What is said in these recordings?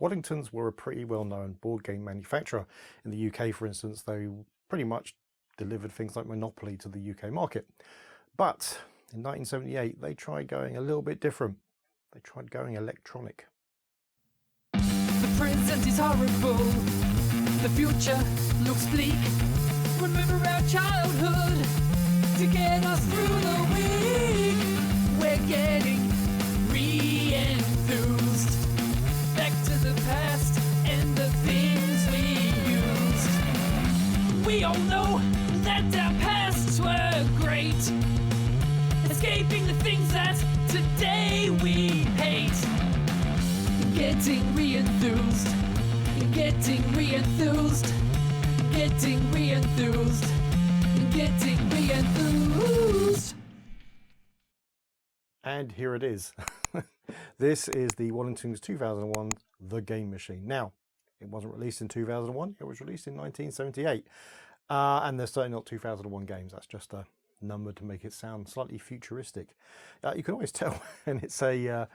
Waddingtons were a pretty well-known board game manufacturer. In the UK, for instance, they pretty much delivered things like Monopoly to the UK market. But in 1978, they tried going a little bit different. They tried going electronic. The present is horrible. The future looks bleak. Remember our childhood to get us through the week. We're getting re-enthused. Back to the past and the things we used. We all know that our pasts were great. Escaping the things that today we hate. Getting re-enthused. Getting re-enthused. Getting re-enthused. Getting re-enthused. And here it is. This is the Waddingtons 2001 The Game Machine. Now, it wasn't released in 2001, it was released in 1978. And there's certainly not 2001 games, that's just a number to make it sound slightly futuristic. You can always tell when it's a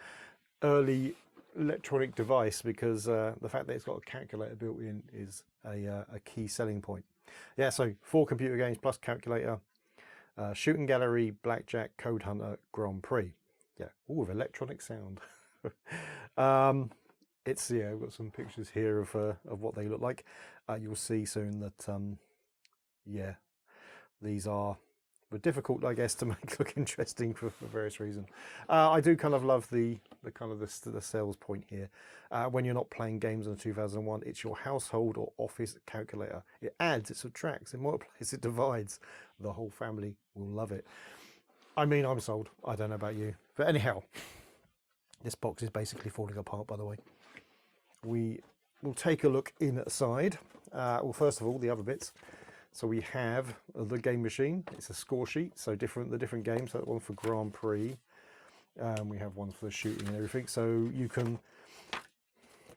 early electronic device because the fact that it's got a calculator built in is a key selling point. Yeah, so 4 computer games plus calculator, Shooting Gallery, Blackjack, Code Hunter, Grand Prix. Yeah, all with electronic sound. It's, yeah, I've got some pictures here of what they look like. You'll see soon that, yeah, these were difficult, I guess, to make look interesting for various reasons. I do kind of love the sales point here. When you're not playing games in 2001, it's your household or office calculator. It adds, it subtracts, it multiplies, it divides. The whole family will love it. I mean, I'm sold. I don't know about you. But anyhow, this box is basically falling apart, by the way. We will take a look inside. Well, first of all, the other bits. So we have the game machine. It's a score sheet, so the different games. So one for Grand Prix. We have one for the shooting and everything. So you can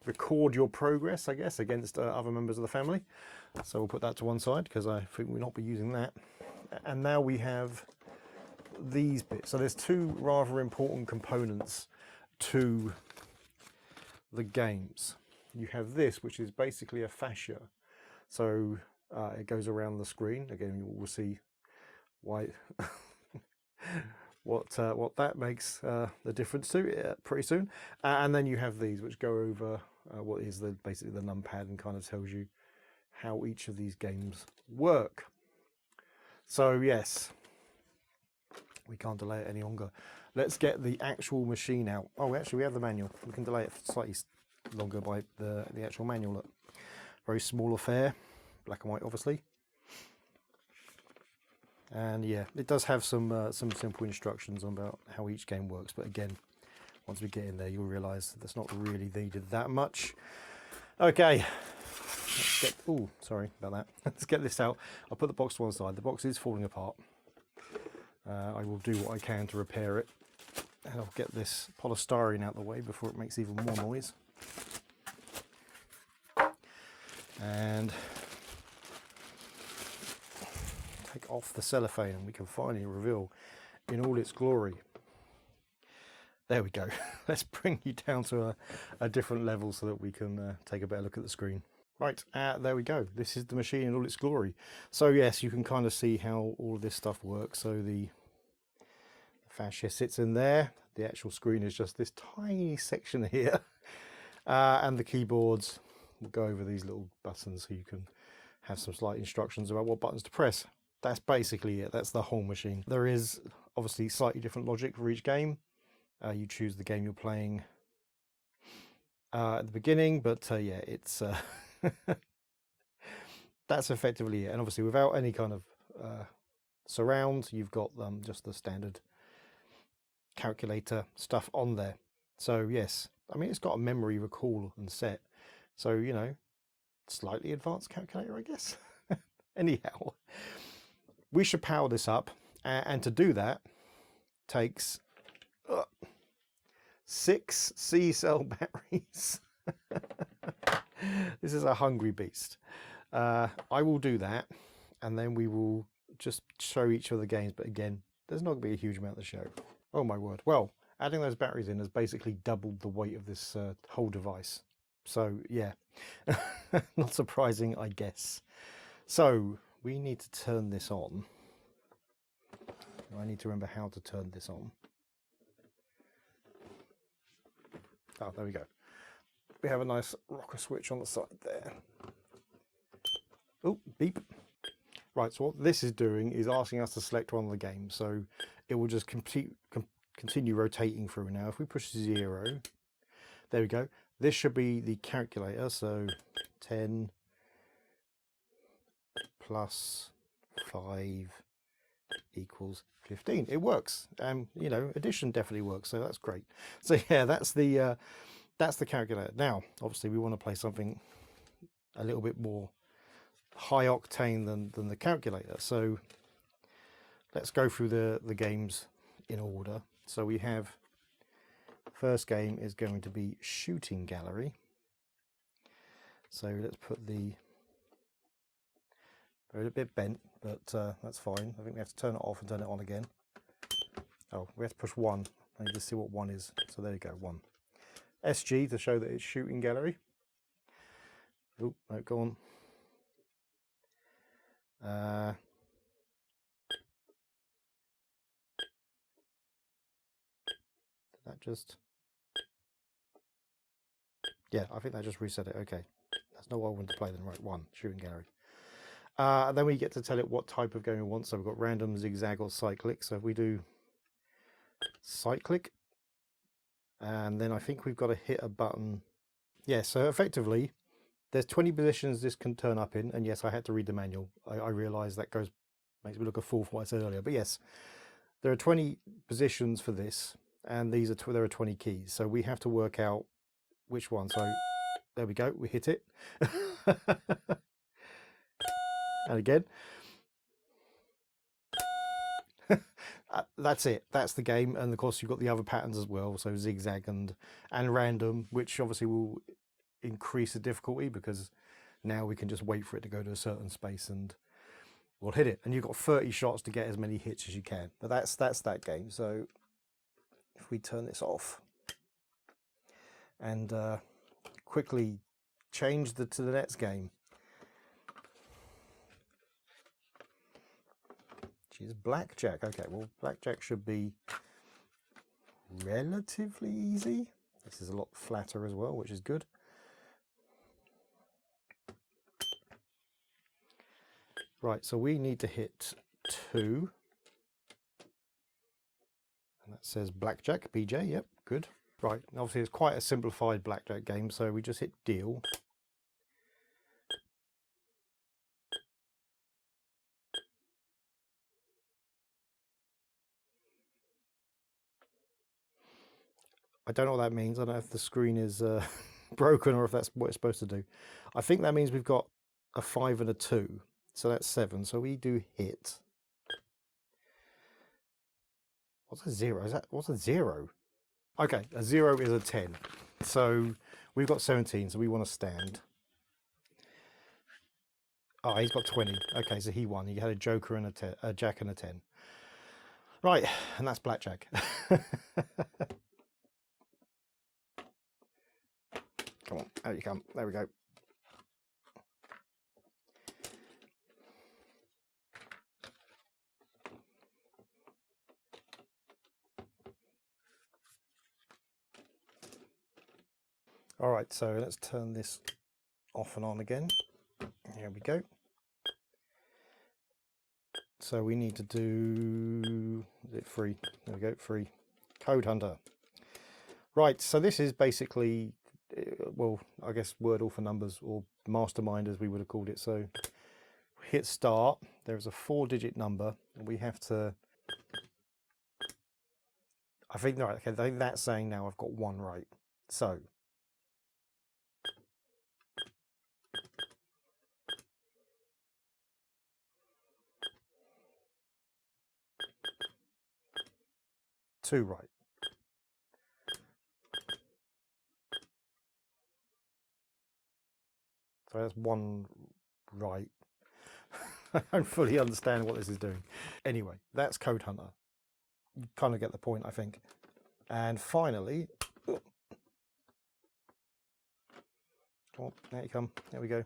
record your progress, I guess, against other members of the family. So we'll put that to one side because I think we'll not be using that. And now we have these bits. So there's 2 rather important components to the games. You have this, which is basically a fascia. So it goes around the screen. Again, you will see why what that makes the difference to pretty soon. And then you have these, which go over what is basically the numpad and kind of tells you how each of these games work. So yes, we can't delay it any longer. Let's get the actual machine out. Oh, actually, we have the manual. We can delay it slightly longer by the actual manual. Look, very small affair. Black and white, obviously, and yeah, it does have some simple instructions about how each game works. But again, once we get in there, you'll realise that's not really needed that much. Okay, oh, sorry about that. Let's get this out. I'll put the box to one side. The box is falling apart. I will do what I can to repair it, and I'll get this polystyrene out of the way before it makes even more noise. And take off the cellophane and we can finally reveal in all its glory. There we go. Let's bring you down to a different level so that we can take a better look at the screen. Right, there we go. This is the machine in all its glory. So yes, you can kind of see how all of this stuff works. So the fascia sits in there. The actual screen is just this tiny section here. And the keyboards will go over these little buttons so you can have some slight instructions about what buttons to press. That's basically it. That's the whole machine. There is obviously slightly different logic for each game. You choose the game you're playing at the beginning, but yeah, it's that's effectively it. And obviously without any kind of surround, you've got just the standard calculator stuff on there. So yes, I mean, it's got a memory recall and set. So, you know, slightly advanced calculator, I guess. Anyhow, we should power this up, and to do that takes 6 C-cell batteries. This is a hungry beast. I will do that, and then we will just show each of the games. But again, there's not going to be a huge amount to show. Oh my word. Well, adding those batteries in has basically doubled the weight of this whole device. So yeah, not surprising, I guess. So we need to turn this on. I need to remember how to turn this on. Oh, there we go. We have a nice rocker switch on the side there. Oh, beep. Right, so what this is doing is asking us to select one of the games. So it will just continue rotating through now. If we push 0, there we go. This should be the calculator. So 10 plus 5 equals 15. It works. You know, addition definitely works, so that's great. So yeah, that's the calculator. Now, obviously, we want to play something a little bit more high octane than the calculator. So let's go through the games in order. So we have, first game is going to be Shooting Gallery. So let's put they're a bit bent, but that's fine. I think we have to turn it off and turn it on again. Oh, we have to push 1. I need to see what 1 is. So there you go, 1. SG to show that it's Shooting Gallery. Oh, no, go on. Did that just... Yeah, I think that just reset it. Okay. That's not what I wanted to play then. Right, 1, Shooting Gallery. And then we get to tell it what type of game we want. So we've got random, zigzag, or cyclic. So if we do cyclic, and then I think we've got to hit a button. Yeah, so effectively, there's 20 positions this can turn up in. And yes, I had to read the manual. I realise that makes me look a fool for what I said earlier. But yes, there are 20 positions for this, and there are 20 keys. So we have to work out which one. So there we go. We hit it. And again, that's it. That's the game. And of course, you've got the other patterns as well. So zigzag and random, which obviously will increase the difficulty because now we can just wait for it to go to a certain space and we'll hit it. And you've got 30 shots to get as many hits as you can. But that's that game. So if we turn this off and quickly change to the next game. Which is blackjack. Okay, well, blackjack should be relatively easy. This is a lot flatter as well, which is good. Right, so we need to hit 2. And that says blackjack, BJ, yep, good. Right, obviously it's quite a simplified blackjack game, so we just hit deal. I don't know what that means. I don't know if the screen is broken or if that's what it's supposed to do. I think that means we've got a 5 and a 2. So that's 7. So we do hit. What's a 0? What's a 0? Okay, a 0 is a 10. So we've got 17, so we want to stand. Oh, he's got 20. Okay, so he won. He had a joker and a jack and a 10. Right, and that's blackjack. Come on, out you come. There we go. All right, so let's turn this off and on again. Here we go. So we need to do, is it free? There we go, free. Code Hunter. Right, so this is basically, well, I guess Wordle for numbers, or Mastermind as we would have called it. So hit start, there's a 4-digit number, and we have to, I think, right, okay, I think that's saying now I've got 1 right. So, two right. So that's 1 right. I don't fully understand what this is doing. Anyway, that's Code Hunter. You kind of get the point, I think. And finally, Come on, there you come. There we go.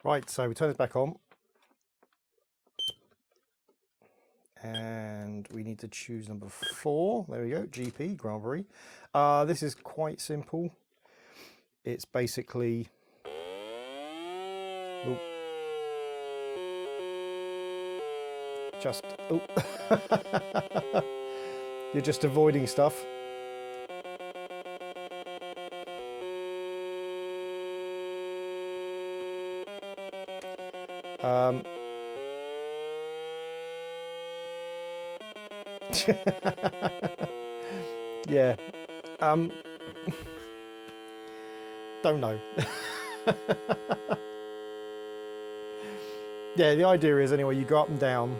Right, so we turn this back on. And we need to choose number 4. There we go, GP, Grand Prix. This is quite simple. It's basically... Oop. Just... Oop. You're just avoiding stuff. Yeah. Don't know. Yeah, the idea is anyway, you go up and down.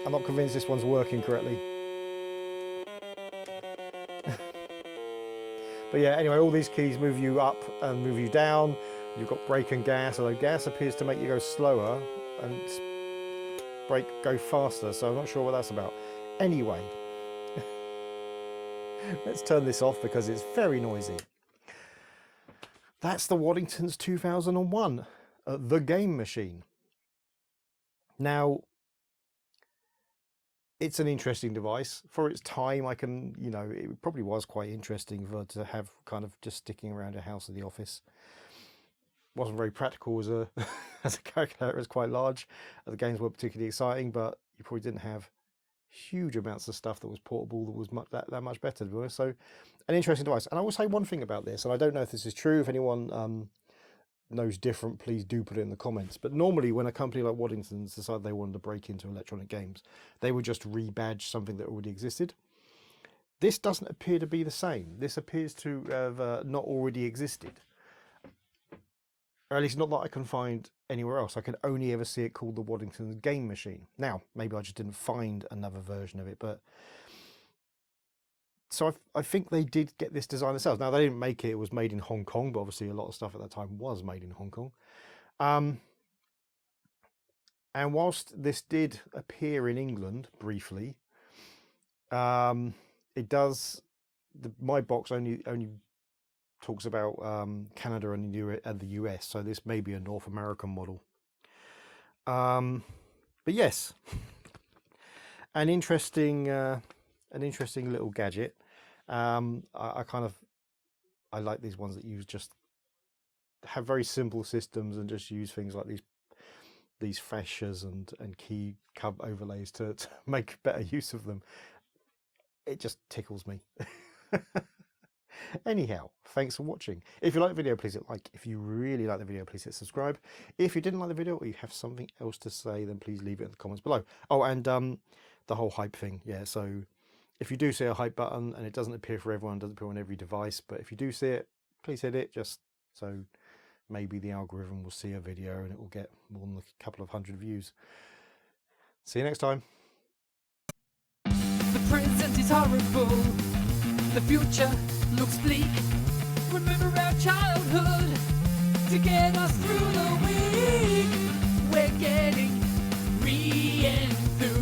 I'm not convinced this one's working correctly. But yeah, anyway, all these keys move you up and move you down. You've got brake and gas, although gas appears to make you go slower and brake go faster, so I'm not sure what that's about. Anyway, let's turn this off because it's very noisy. That's the Waddingtons 2001, the game machine. Now, it's an interesting device. For its time, I can, you know, it probably was quite interesting to have kind of just sticking around a house or the office. Wasn't very practical as a as a calculator. It was quite large. The games weren't particularly exciting, but you probably didn't have huge amounts of stuff that was portable that was that much better. So, an interesting device. And I will say one thing about this, and I don't know if this is true. If anyone knows different, please do put it in the comments. But normally, when a company like Waddingtons decided they wanted to break into electronic games, they would just rebadge something that already existed. This doesn't appear to be the same. This appears to have not already existed. Or at least not that I can find anywhere else. I can only ever see it called the Waddingtons game machine. Now, maybe I just didn't find another version of it, but... So I think they did get this design themselves. Now, they didn't make it. It was made in Hong Kong, but obviously a lot of stuff at that time was made in Hong Kong. And whilst this did appear in England briefly, it does... my box only talks about Canada and the US, so this may be a North American model. But yes, an interesting little gadget. I like these ones that use just have very simple systems and just use things like these fascias and key overlays to make better use of them. It just tickles me. Anyhow, thanks for watching. If you like the video, please hit like. If you really like the video, please hit subscribe. If you didn't like the video or you have something else to say, then please leave it in the comments below. Oh, and the whole hype thing. Yeah, so if you do see a hype button and it doesn't appear for everyone, it doesn't appear on every device, but if you do see it, please hit it, just so maybe the algorithm will see a video and it will get more than a couple of hundred views. See you next time. The present is horrible. The future looks bleak. Remember our childhood to get us through the week. We're getting re-enthused.